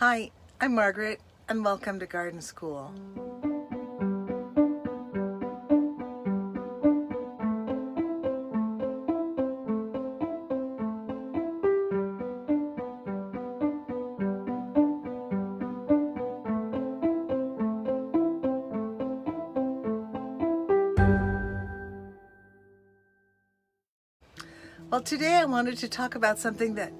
Hi, I'm Margaret, and welcome to Garden School. Well, today I wanted to talk about something that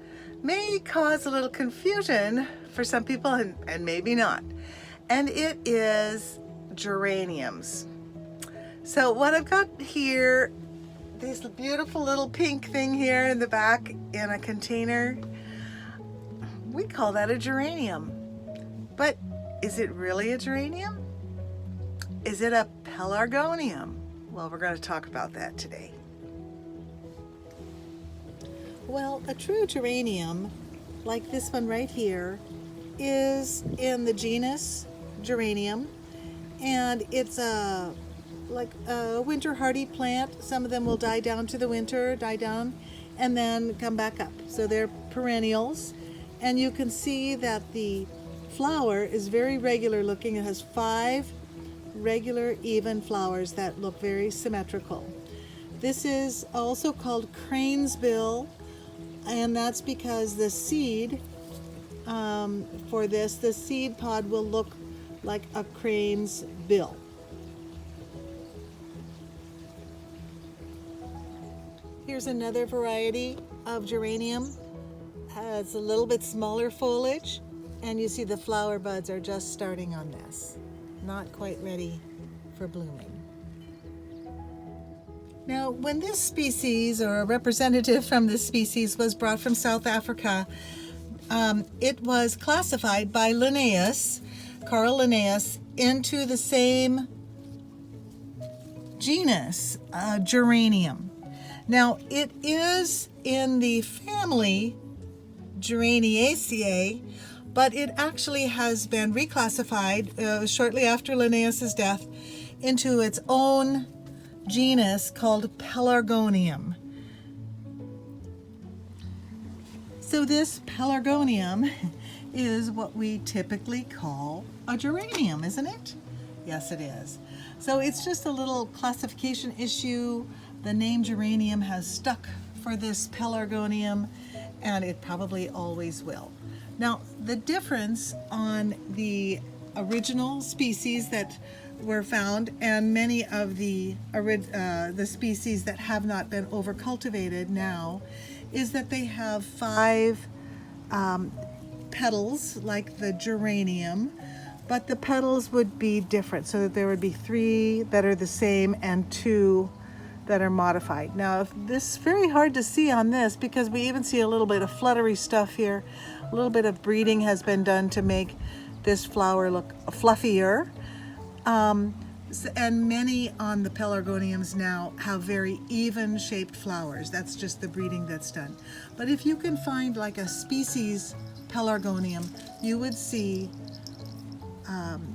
may cause a little confusion for some people and maybe not. And it is geraniums. So what I've got here, this beautiful little pink thing here in the back in a container, we call that a geranium. But is it really a geranium? Is it a pelargonium? Well, we're going to talk about that today. Well, a true geranium, like this one right here, is in the genus Geranium, and it's like a winter hardy plant. Some of them will die down to the winter, and then come back up. So they're perennials, and you can see that the flower is very regular looking. It has 5 regular even flowers that look very symmetrical. This is also called crane's bill, and that's because the seed for this, the seed pod will look like a crane's bill. Here's another variety of geranium. It's a little bit smaller foliage, and you see the flower buds are just starting on this. Not quite ready for blooming. Now, when this species, or a representative from this species, was brought from South Africa, it was classified by Carl Linnaeus, into the same genus, Geranium. Now, it is in the family Geraniaceae, but it actually has been reclassified shortly after Linnaeus's death into its own genus called Pelargonium. So this Pelargonium is what we typically call a geranium, isn't it? Yes, it is. So it's just a little classification issue. The name geranium has stuck for this Pelargonium, and it probably always will. Now, the difference on the original species that were found and many of the species that have not been overcultivated now is that they have 5 petals like the geranium, but the petals would be different, so that there would be 3 that are the same and 2 that are modified. Now, this is very hard to see on this because we even see a little bit of fluttery stuff here. A little bit of breeding has been done to make this flower look fluffier. And many on the pelargoniums now have very even shaped flowers. That's just the breeding that's done. But if you can find like a species pelargonium, you would see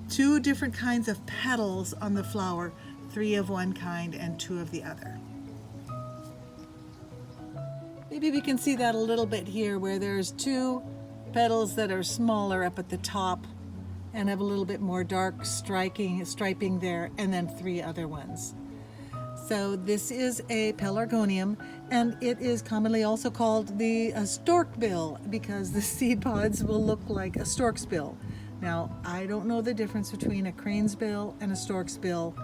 2 different kinds of petals on the flower, 3 of one kind and 2 of the other. Maybe we can see that a little bit here, where there's 2 petals that are smaller up at the top and have a little bit more dark striping there, and then 3 other ones. So this is a pelargonium, and it is commonly also called the stork bill because the seed pods will look like a stork's bill. Now, I don't know the difference between a crane's bill and a stork's bill.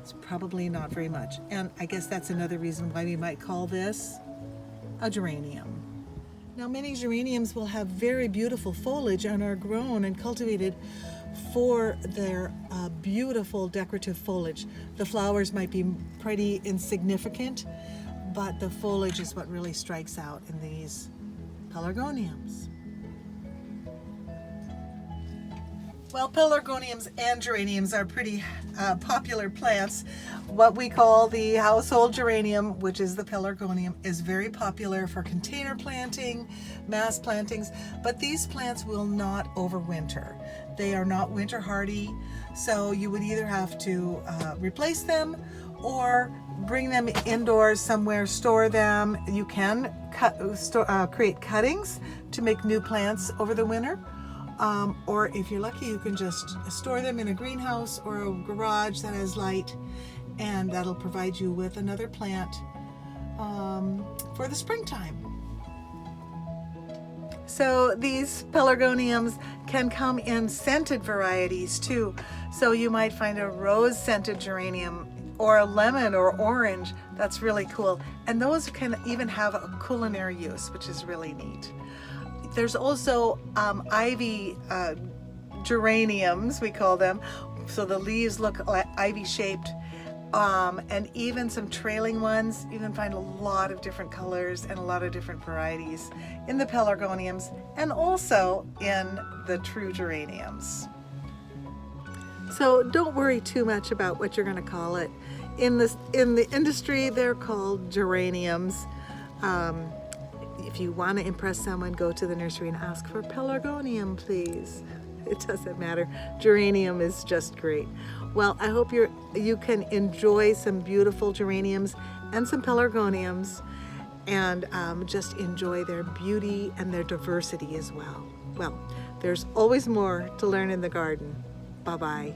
It's probably not very much, and I guess that's another reason why we might call this a geranium. Now, many geraniums will have very beautiful foliage and are grown and cultivated for their beautiful decorative foliage. The flowers might be pretty insignificant, but the foliage is what really strikes out in these pelargoniums. Well, pelargoniums and geraniums are pretty popular plants. What we call the household geranium, which is the pelargonium, is very popular for container planting, mass plantings, but these plants will not overwinter. They are not winter hardy, so you would either have to replace them or bring them indoors somewhere, store them. You can create cuttings to make new plants over the winter, Or if you're lucky, you can just store them in a greenhouse or a garage that has light, and that'll provide you with another plant for the springtime. So these pelargoniums can come in scented varieties too. So you might find a rose scented geranium or a lemon or orange. That's really cool. And those can even have a culinary use, which is really neat. There's also ivy geraniums, we call them. So the leaves look like ivy shaped. And even some trailing ones. You can find a lot of different colors and a lot of different varieties in the pelargoniums and also in the true geraniums. So don't worry too much about what you're going to call it. In the industry, they're called geraniums. If you want to impress someone, go to the nursery and ask for pelargonium, please. It doesn't matter. Geranium is just great. Well, I hope you can enjoy some beautiful geraniums and some pelargoniums, and just enjoy their beauty and their diversity as well. Well, there's always more to learn in the garden. Bye-bye.